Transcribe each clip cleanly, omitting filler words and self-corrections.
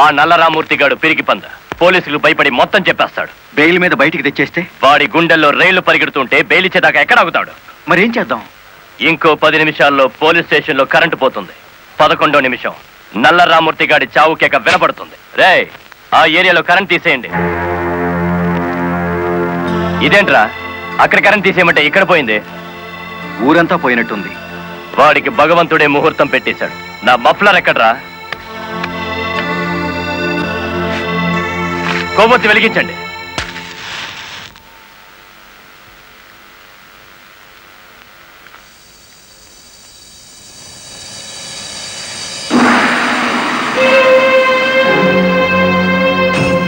ఆ నల్లరామూర్తి గాడు పిరికి పంద పోలీసులు భయపడి మొత్తం చెప్పేస్తాడు. బెయిల్ మీద బయటికి తెచ్చేస్తే వాడి గుండెల్లో రైళ్లు పరిగెడుతుంటే బెయిల్ ఇచ్చేదాకా ఎక్కడ ఆగుతాడు? మరేం చేద్దాం? ఇంకో 10 నిమిషాల్లో పోలీస్ స్టేషన్ లో కరెంటు పోతుంది. 11వ నిమిషం నల్లరామూర్తి గాడి చావు కేక వినపడుతుంది. రే, ఆ ఏరియాలో కరెంట్ తీసేయండి. ఇదేంట్రా, అక్కడ కరెంట్ తీసేయమంటే ఇక్కడ పోయింది? ఊరంతా పోయినట్టుంది. వాడికి భగవంతుడే ముహూర్తం పెట్టేశాడు. నా మఫ్లర్ ఎక్కడ్రా? కొవ్వొత్తి వెలిగించండి.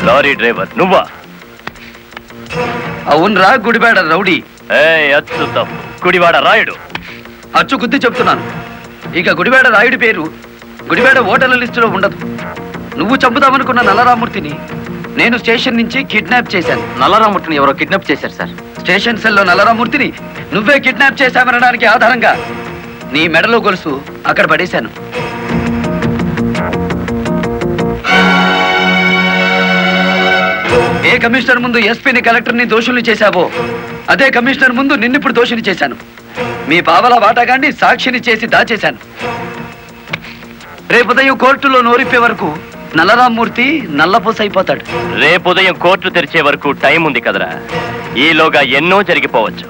లారీ డ్రైవర్ నువ్వా? అవునరా, గుడివాడ రౌడీ. అచ్చు తప్పు, గుడివాడ రాయుడు. అచ్చు గుద్ది చెప్తున్నాను. ఇక గుడివాడ రాయుడి పేరు గుడివాడ ఓటర్ల లిస్టులో ఉండదు. నువ్వు చంపుదామనుకున్న నల్లరామూర్తిని నేను స్టేషన్ నుంచి కిడ్నాప్ చేశాను. నల్లరామూర్తిని ఎవరో కిడ్నాప్ చేశారు సార్. స్టేషన్ సెల్లో నల్లరామూర్తిని నువ్వే కిడ్నాప్ చేశామనడానికి ఆధారంగా నీ మెడలో గొలుసు అక్కడ పడేశాను. ఏ కమిషనర్ ముందు ఎస్పీని కలెక్టర్ని దోషుల్ని చేశావో అదే కమిషనర్ ముందు నిన్నిప్పుడు దోషిని చేశాను. మీ పావలా వాటాగాన్ని సాక్షిని చేసి దాచేశాను. రేపు ఉదయం కోర్టులో నోరిప్పే వరకు నల్లరామూర్తి నల్లపూస అయిపోతాడు. రేపు ఉదయం కోర్టు తెరిచే వరకు టైం ఉంది కదరా, ఈలోగా ఎన్నో జరిగిపోవచ్చు.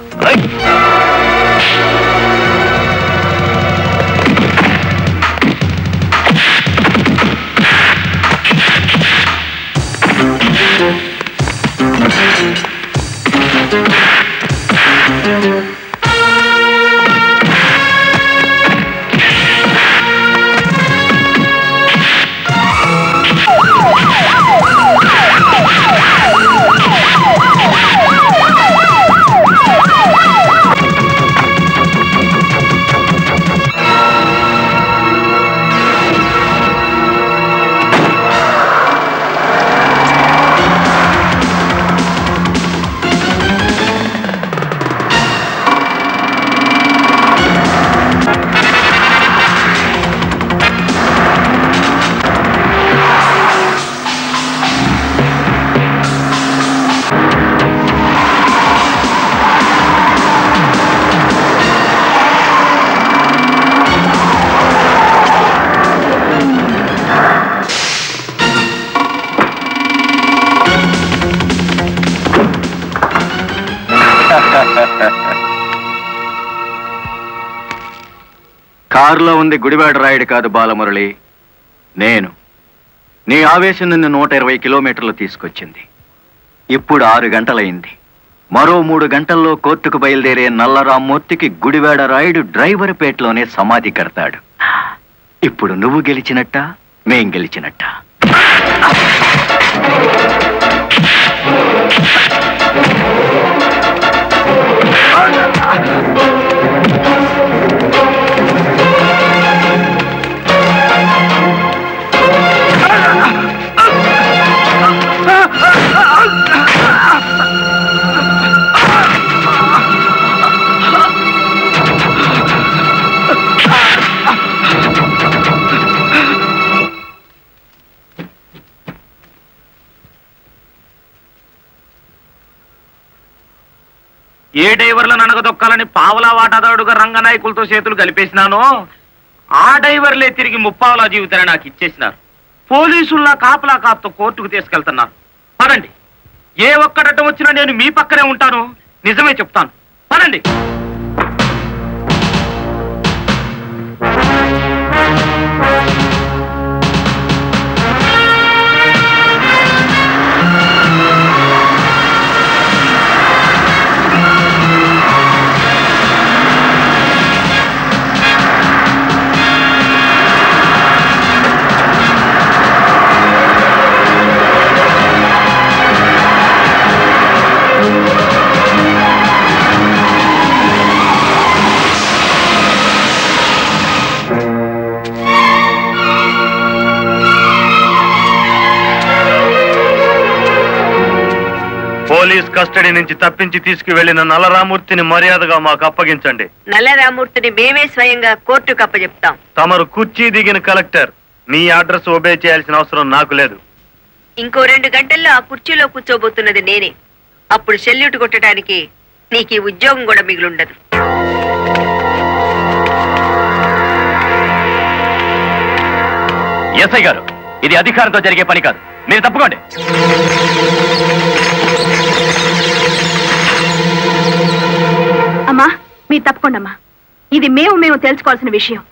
కారులో ఉంది గుడివాడ రాయుడు కాదు బాలమురళి, నేను. నీ ఆవేశం నిన్ను 120 కిలోమీటర్లు తీసుకొచ్చింది. ఇప్పుడు 6 గంటలైంది. మరో 3 గంటల్లో కోర్టుకు బయలుదేరే నల్లరామూర్తికి గుడివాడ రాయుడు డ్రైవర్ పేటలోనే సమాధి కడతాడు. ఇప్పుడు నువ్వు గెలిచినట్ట, మేం గెలిచినట్ట. ఏ డ్రైవర్లను అనగదొక్కాలని పావలా వాటాదారుడుగా రంగనాయకులతో చేతులు కలిపేసినానో ఆ డ్రైవర్లే తిరిగి ముప్పావలా జీవితాన్ని నాకు ఇచ్చేసినారు. పోలీసుల్లా కాపలా కాపుతో కోర్టుకు తీసుకెళ్తున్నారు. పదండి, ఏ ఒక్కడటం వచ్చినా నేను మీ పక్కనే ఉంటాను. నిజమే చెప్తాను, పదండి. పోలీస్ కస్టడీ నుంచి తప్పించి తీసుకువెళ్లిన నల్లరామూర్తిని మర్యాదగా మాకు అప్పగించండి. నల్లరామూర్తిని మేమే స్వయంగా కోర్టుకు అప్పచెప్తాం. తమరు కుర్చీ దిగిన కలెక్టర్ నీ అడ్రస్ ఒబే చేయాల్సిన అవసరం నాకు లేదు. ఇంకో 2 గంటల్లో ఆ కుర్చీలో కూర్చోబోతున్నది నేనే. అప్పుడు సెల్యూట్ కొట్టడానికి నీకు ఈ ఉద్యోగం కూడా మిగిలుండదు. ఎస్ఐ గారు, ఇది అధికారంతో జరిగే పని కాదు. మీరు తప్పుకోండి. అమ్మా మీరు తప్పకుండా అమ్మా, ఇది మేము తెలుసుకోవాల్సిన విషయం.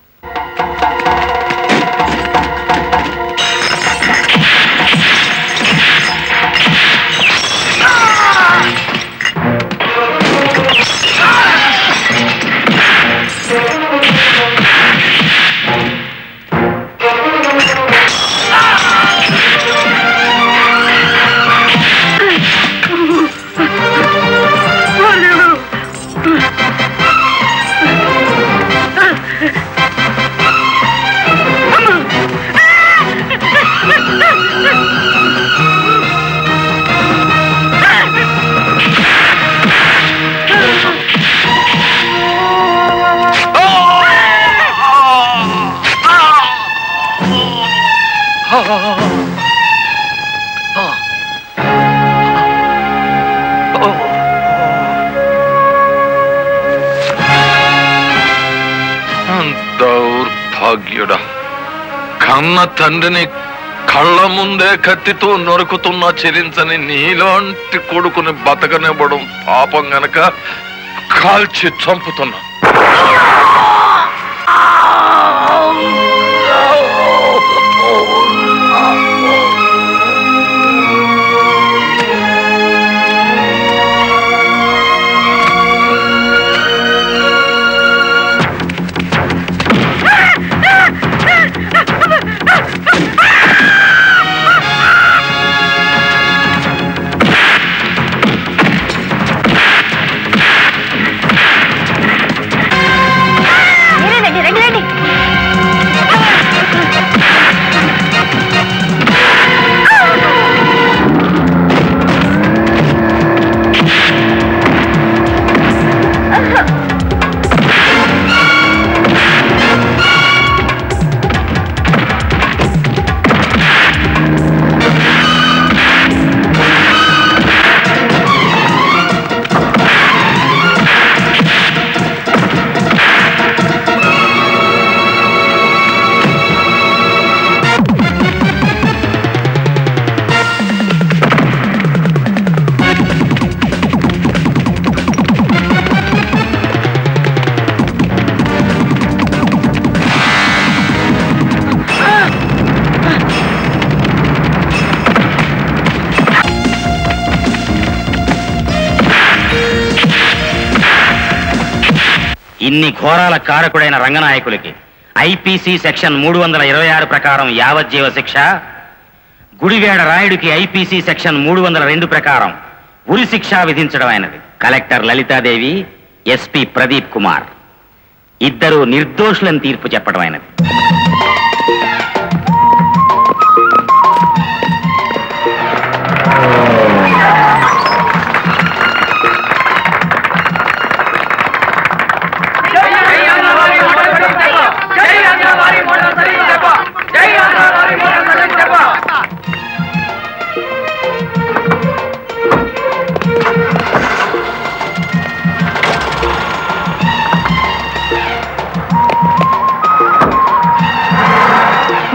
దౌర్భాగ్యుడా, కన్న తండ్రిని కళ్ళ ముందే కత్తితో నరుకుతున్నా చెలించని నీలాంటి కొడుకుని బతకనివ్వడం పాపం గనక కాల్చి చంపుతున్నా. ఇన్ని ఘోరాల కారకుడైన రంగనాయకులకి ఐపీసీ సెక్షన్ 326 ప్రకారం యావజ్జీవ శిక్ష, గుడివేడ రాయుడికి ఐపీసీ సెక్షన్ 302 ప్రకారం ఉరి శిక్ష విధించడం అయినది. కలెక్టర్ లలితాదేవి, ఎస్పీ ప్రదీప్ కుమార్ ఇద్దరు నిర్దోషులను తీర్పు చెప్పడం అయినది.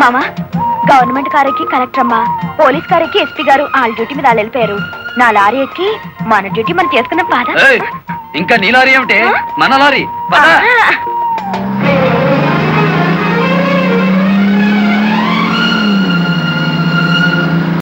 మామా, గవర్నమెంట్ కారెక్కి కలెక్టర్ అమ్మా, పోలీస్ కారెక్కి ఎస్పీ గారు వాళ్ళ డ్యూటీ మీద వాళ్ళు వెళ్ళిపోయారు. నా లారీ ఎక్కి మన డ్యూటీ మనం చేసుకున్నాం. పాదా ఇంకా నీ లారీ ఏమిటే, మన లారీ. పద.